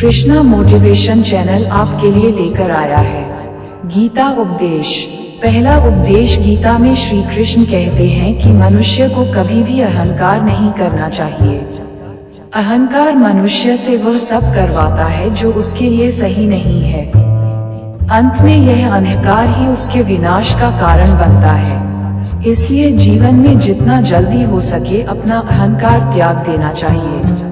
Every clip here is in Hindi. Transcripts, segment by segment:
कृष्णा मोटिवेशन चैनल आपके लिए लेकर आया है गीता उपदेश। पहला उपदेश गीता में श्री कृष्ण कहते हैं कि मनुष्य को कभी भी अहंकार नहीं करना चाहिए। अहंकार मनुष्य से वह सब करवाता है जो उसके लिए सही नहीं है। अंत में यह अहंकार ही उसके विनाश का कारण बनता है। इसलिए जीवन में जितना जल्दी हो सके अपना अहंकार त्याग देना चाहिए।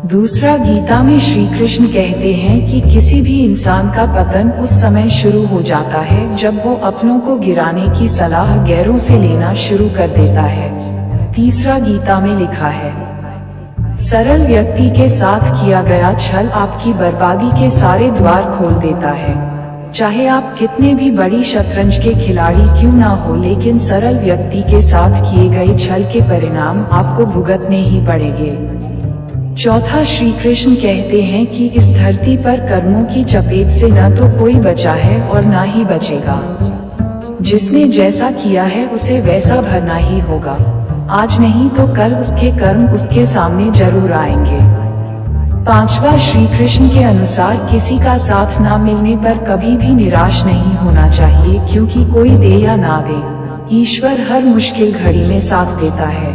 दूसरा, गीता में श्री कृष्ण कहते हैं कि किसी भी इंसान का पतन उस समय शुरू हो जाता है जब वो अपनों को गिराने की सलाह गैरों से लेना शुरू कर देता है। तीसरा, गीता में लिखा है, सरल व्यक्ति के साथ किया गया छल आपकी बर्बादी के सारे द्वार खोल देता है। चाहे आप कितने भी बड़ी शतरंज के खिलाड़ी क्यों ना हो, लेकिन सरल व्यक्ति के साथ किए गए छल के परिणाम आपको भुगतने ही पड़ेंगे। चौथा, श्री कृष्ण कहते हैं कि इस धरती पर कर्मों की चपेट से न तो कोई बचा है और ना ही बचेगा। जिसने जैसा किया है उसे वैसा भरना ही होगा। आज नहीं तो कल उसके कर्म उसके सामने जरूर आएंगे। पांचवा, श्री कृष्ण के अनुसार किसी का साथ ना मिलने पर कभी भी निराश नहीं होना चाहिए, क्योंकि कोई दे या ना दे, ईश्वर हर मुश्किल घड़ी में साथ देता है।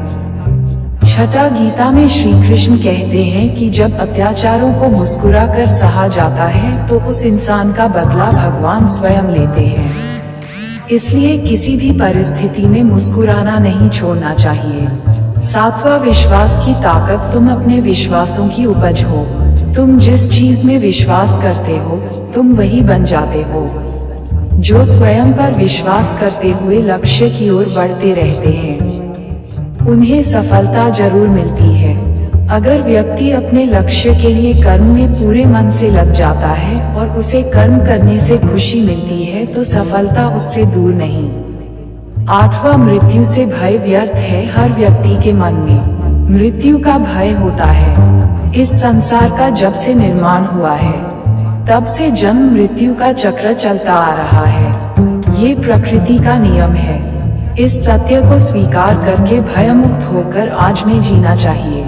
छठा, गीता में श्री कृष्ण कहते हैं कि जब अत्याचारों को मुस्कुरा कर सहा जाता है तो उस इंसान का बदला भगवान स्वयं लेते हैं। इसलिए किसी भी परिस्थिति में मुस्कुराना नहीं छोड़ना चाहिए। सातवां, विश्वास की ताकत। तुम अपने विश्वासों की उपज हो। तुम जिस चीज में विश्वास करते हो तुम वही बन जाते हो। जो स्वयं पर विश्वास करते हुए लक्ष्य की ओर बढ़ते रहते हैं उन्हें सफलता जरूर मिलती है। अगर व्यक्ति अपने लक्ष्य के लिए कर्म में पूरे मन से लग जाता है और उसे कर्म करने से खुशी मिलती है तो सफलता उससे दूर नहीं। आठवां, मृत्यु से भय व्यर्थ है। हर व्यक्ति के मन में मृत्यु का भय होता है। इस संसार का जब से निर्माण हुआ है तब से जन्म मृत्यु का चक्र चलता आ रहा है। ये प्रकृति का नियम है। इस सत्य को स्वीकार करके भयमुक्त होकर आज में जीना चाहिए।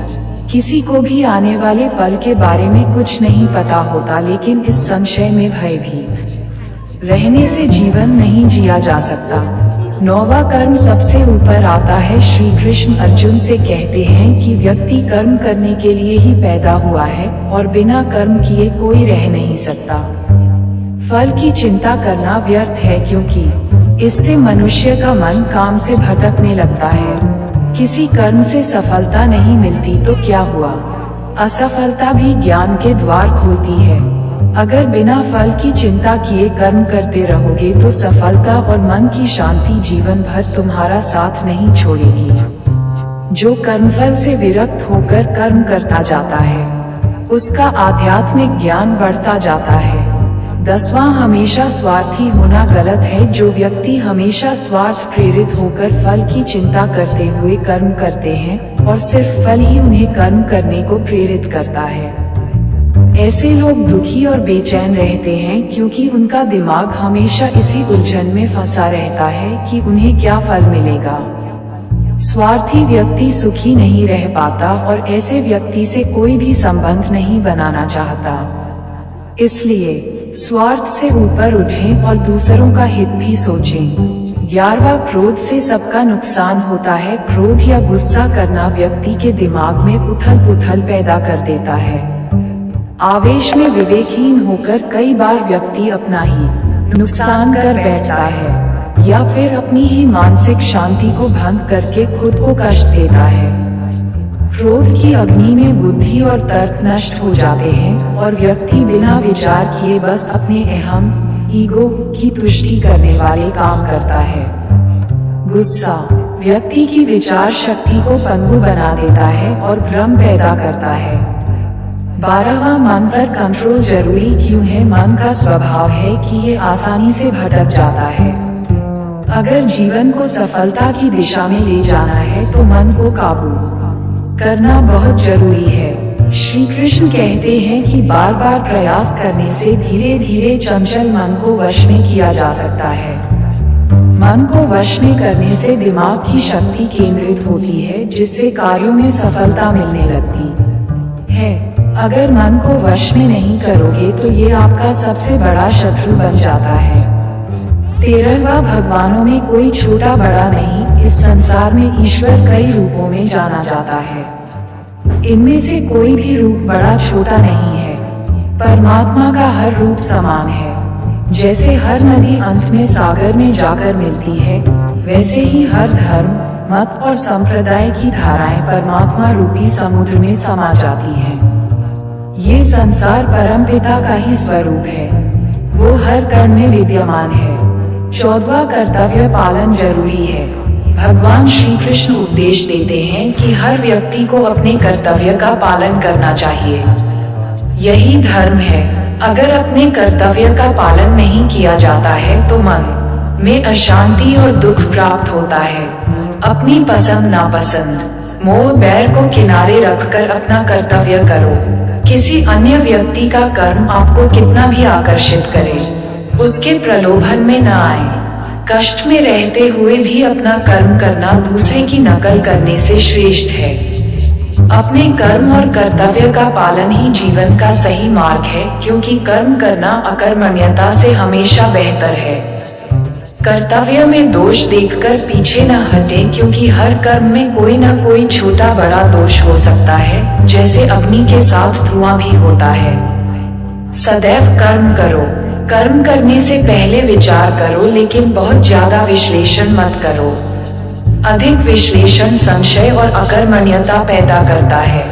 किसी को भी आने वाले पल के बारे में कुछ नहीं पता होता, लेकिन इस संशय में भयभीत रहने से जीवन नहीं जिया जा सकता। नौवां, कर्म सबसे ऊपर आता है। श्री कृष्ण अर्जुन से कहते हैं कि व्यक्ति कर्म करने के लिए ही पैदा हुआ है और बिना कर्म किए कोई रह नहीं सकता। फल की चिंता करना व्यर्थ है, क्योंकि इससे मनुष्य का मन काम से भटकने लगता है। किसी कर्म से सफलता नहीं मिलती तो क्या हुआ, असफलता भी ज्ञान के द्वार खोलती है। अगर बिना फल की चिंता किए कर्म करते रहोगे तो सफलता और मन की शांति जीवन भर तुम्हारा साथ नहीं छोड़ेगी। जो कर्मफल से विरक्त होकर कर्म करता जाता है उसका आध्यात्मिक ज्ञान बढ़ता जाता है। 10वां, हमेशा स्वार्थी होना गलत है। जो व्यक्ति हमेशा स्वार्थ प्रेरित होकर फल की चिंता करते हुए कर्म करते हैं और सिर्फ फल ही उन्हें कर्म करने को प्रेरित करता है, ऐसे लोग दुखी और बेचैन रहते हैं, क्योंकि उनका दिमाग हमेशा इसी उलझन में फंसा रहता है कि उन्हें क्या फल मिलेगा। स्वार्थी व्यक्ति सुखी नहीं रह पाता और ऐसे व्यक्ति से कोई भी संबंध नहीं बनाना चाहता। इसलिए स्वार्थ से ऊपर उठें और दूसरों का हित भी सोचें। 11वां, क्रोध से सबका नुकसान होता है। क्रोध या गुस्सा करना व्यक्ति के दिमाग में उथल पुथल पैदा कर देता है। आवेश में विवेकहीन होकर कई बार व्यक्ति अपना ही नुकसान कर बैठता है या फिर अपनी ही मानसिक शांति को भंग करके खुद को कष्ट देता है। क्रोध की अग्नि में बुद्धि और तर्क नष्ट हो जाते हैं और व्यक्ति बिना विचार किए बस अपने अहम ईगो की तुष्टि करने वाले काम करता है। गुस्सा व्यक्ति की विचार शक्ति को पंगु बना देता है और भ्रम पैदा करता है। 12वां, मन पर कंट्रोल जरूरी क्यों है। मन का स्वभाव है कि ये आसानी से भटक जाता है। अगर जीवन को सफलता की दिशा में ले जाना है तो मन को काबू करना बहुत जरूरी है। श्री कृष्ण कहते हैं कि बार बार प्रयास करने से धीरे धीरे चंचल मन को वश में किया जा सकता है। मन को वश में करने से दिमाग की शक्ति केंद्रित होती है, जिससे कार्यों में सफलता मिलने लगती है। अगर मन को वश में नहीं करोगे तो ये आपका सबसे बड़ा शत्रु बन जाता है। 13वां भगवानों में कोई छोटा बड़ा नहीं। इस संसार में ईश्वर कई रूपों में जाना जाता है। इनमें से कोई भी रूप बड़ा छोटा नहीं है। परमात्मा का हर रूप समान है। जैसे हर नदी अंत में सागर में जाकर मिलती है, वैसे ही हर धर्म, मत और संप्रदाय की धाराएं परमात्मा रूपी समुद्र में समा जाती हैं। ये संसार परमपिता का ही स्वरूप है। वो हर कण में विद्यमान है। 14वां कर्तव्य पालन जरूरी है। भगवान श्री कृष्ण उपदेश देते हैं कि हर व्यक्ति को अपने कर्तव्य का पालन करना चाहिए। यही धर्म है। अगर अपने कर्तव्य का पालन नहीं किया जाता है तो मन में अशांति और दुख प्राप्त होता है। अपनी पसंद नापसंद, मोह बैर को किनारे रखकर अपना कर्तव्य करो। किसी अन्य व्यक्ति का कर्म आपको कितना भी आकर्षित करे, उसके प्रलोभन में न आए। कष्ट में रहते हुए भी अपना कर्म करना दूसरे की नकल करने से श्रेष्ठ है। अपने कर्म और कर्तव्य का पालन ही जीवन का सही मार्ग है, क्योंकि कर्म करना अकर्मण्यता से हमेशा बेहतर है। कर्तव्य में दोष देखकर पीछे न हटें, क्योंकि हर कर्म में कोई न कोई छोटा बड़ा दोष हो सकता है, जैसे अग्नि के साथ धुआं भी होता है। सदैव कर्म करो। कर्म करने से पहले विचार करो, लेकिन बहुत ज्यादा विश्लेषण मत करो। अधिक विश्लेषण संशय और अकर्मण्यता पैदा करता है।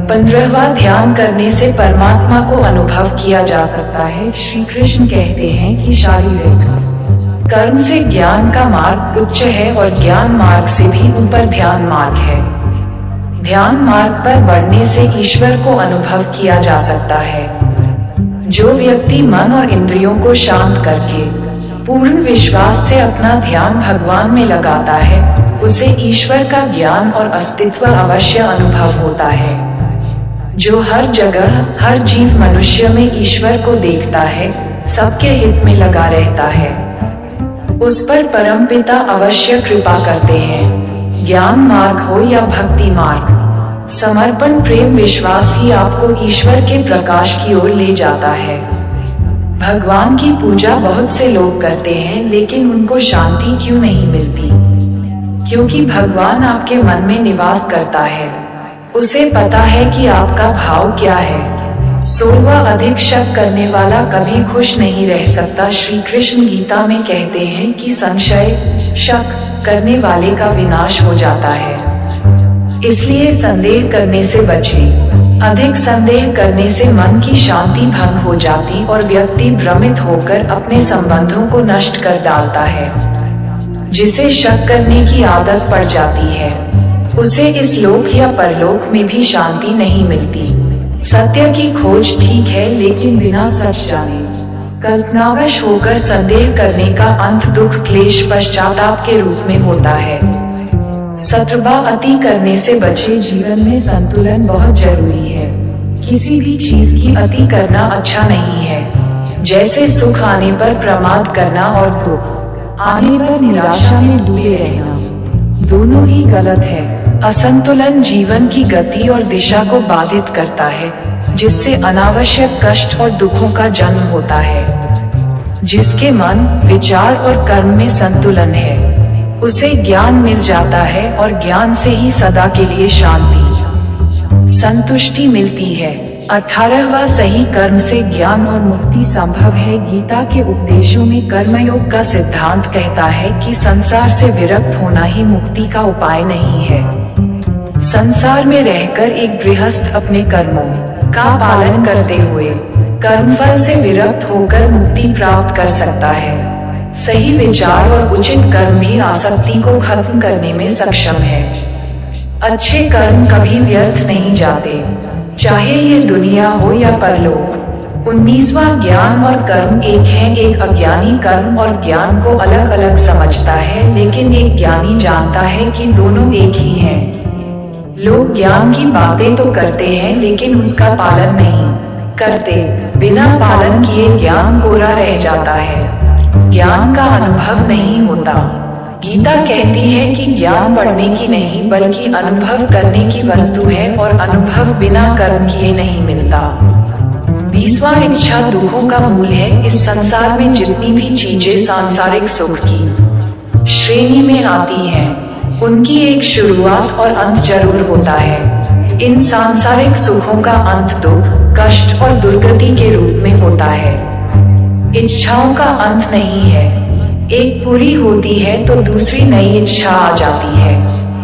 15वां ध्यान करने से परमात्मा को अनुभव किया जा सकता है। श्री कृष्ण कहते हैं कि शारीरिक कर्म से ज्ञान का मार्ग उच्च है और ज्ञान मार्ग से भी ऊपर ध्यान मार्ग है। ध्यान मार्ग पर बढ़ने से ईश्वर को अनुभव किया जा सकता है। जो व्यक्ति मन और इंद्रियों को शांत करके पूर्ण विश्वास से अपना ध्यान भगवान में लगाता है, उसे ईश्वर का ज्ञान और अस्तित्व अवश्य अनुभव होता है। जो हर जगह हर जीव मनुष्य में ईश्वर को देखता है, सबके हित में लगा रहता है, उस पर परमपिता अवश्य कृपा करते हैं। ज्ञान मार्ग हो या भक्ति मार्ग, समर्पण प्रेम विश्वास ही आपको ईश्वर के प्रकाश की ओर ले जाता है। भगवान की पूजा बहुत से लोग करते हैं, लेकिन उनको शांति क्यों नहीं मिलती? क्योंकि भगवान आपके मन में निवास करता है। उसे पता है कि आपका भाव क्या है। 16वां अधिक शक करने वाला कभी खुश नहीं रह सकता। श्री कृष्ण गीता में कहते हैं कि संशय, शक करने वाले का विनाश हो जाता है। इसलिए संदेह करने से बचें। अधिक संदेह करने से मन की शांति भंग हो जाती और व्यक्ति भ्रमित होकर अपने संबंधों को नष्ट कर डालता है। जिसे शक करने की आदत पड़ जाती है, उसे इस लोक या परलोक में भी शांति नहीं मिलती। सत्य की खोज ठीक है, लेकिन बिना सच जाने कल्पनावश होकर संदेह करने का अंत दुख क्लेश पश्चाताप के रूप में होता है। 17वां अति करने से बचे। जीवन में संतुलन बहुत जरूरी है। किसी भी चीज की अति करना अच्छा नहीं है। जैसे सुख आने पर प्रमाद करना और दुख आने पर निराशा में डूबे रहना, दोनों ही गलत है। असंतुलन जीवन की गति और दिशा को बाधित करता है, जिससे अनावश्यक कष्ट और दुखों का जन्म होता है। जिसके मन, विचार और कर्म में संतुलन है, उसे ज्ञान मिल जाता है और ज्ञान से ही सदा के लिए शांति, संतुष्टि मिलती है। 18वां सही कर्म से ज्ञान और मुक्ति संभव है। गीता के उपदेशों में कर्मयोग का सिद्धांत कहता है कि संसार से विरक्त होना ही मुक्ति का उपाय नहीं है। संसार में रहकर एक गृहस्थ अपने कर्मों का पालन करते हुए कर्मफल से विरक्त होकर मुक्ति प्राप्त कर सकता है। सही विचार और उचित कर्म भी आसक्ति को खत्म करने में सक्षम है। अच्छे कर्म कभी व्यर्थ नहीं जाते, चाहे ये दुनिया हो या परलोक। 19वां ज्ञान और कर्म एक है। एक अज्ञानी कर्म और ज्ञान को अलग अलग समझता है, लेकिन एक ज्ञानी जानता है कि दोनों एक ही हैं। लोग ज्ञान की बातें तो करते हैं, लेकिन उसका पालन नहीं करते। बिना पालन किए ज्ञान कोरा रह जाता है, ज्ञान का अनुभव नहीं होता। गीता कहती है कि ज्ञान पढ़ने की नहीं बल्कि अनुभव करने की वस्तु है और अनुभव बिना कर्म किए नहीं मिलता। 20वां इच्छा दुखों का मूल है। इस संसार में जितनी भी चीजें सांसारिक सुख की श्रेणी में आती हैं, उनकी एक शुरुआत और अंत जरूर होता है। इन सांसारिक सुखों का अंत दुख, कष्ट और दुर्गति के रूप में होता है। इच्छाओं का अंत नहीं है। एक पूरी होती है तो दूसरी नई इच्छा आ जाती है।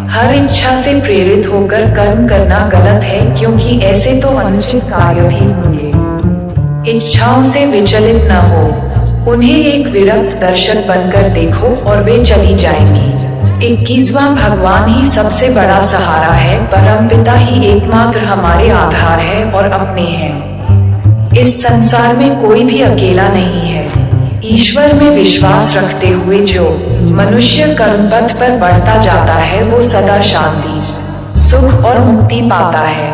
हर इच्छा से प्रेरित होकर कर्म करना गलत है, क्योंकि ऐसे तो अनुचित कार्य भी होंगे। इच्छाओं से विचलित न हो, उन्हें एक विरक्त दर्शक बनकर देखो और वे चली जाएंगी। 21वां भगवान ही सबसे बड़ा सहारा है। परमपिता ही एकमात्र हमारे आधार है और अपने हैं। इस संसार में कोई भी अकेला नहीं है। ईश्वर में विश्वास रखते हुए जो मनुष्य कर्म पथ पर बढ़ता जाता है वो सदा शांति, सुख और मुक्ति पाता है।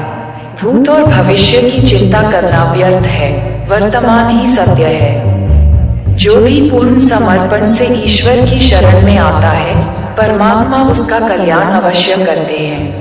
भूत और भविष्य की चिंता करना व्यर्थ है, वर्तमान ही सत्य है। जो भी पूर्ण समर्पण से ईश्वर की शरण में आता है, परमात्मा उसका कल्याण अवश्य करते हैं।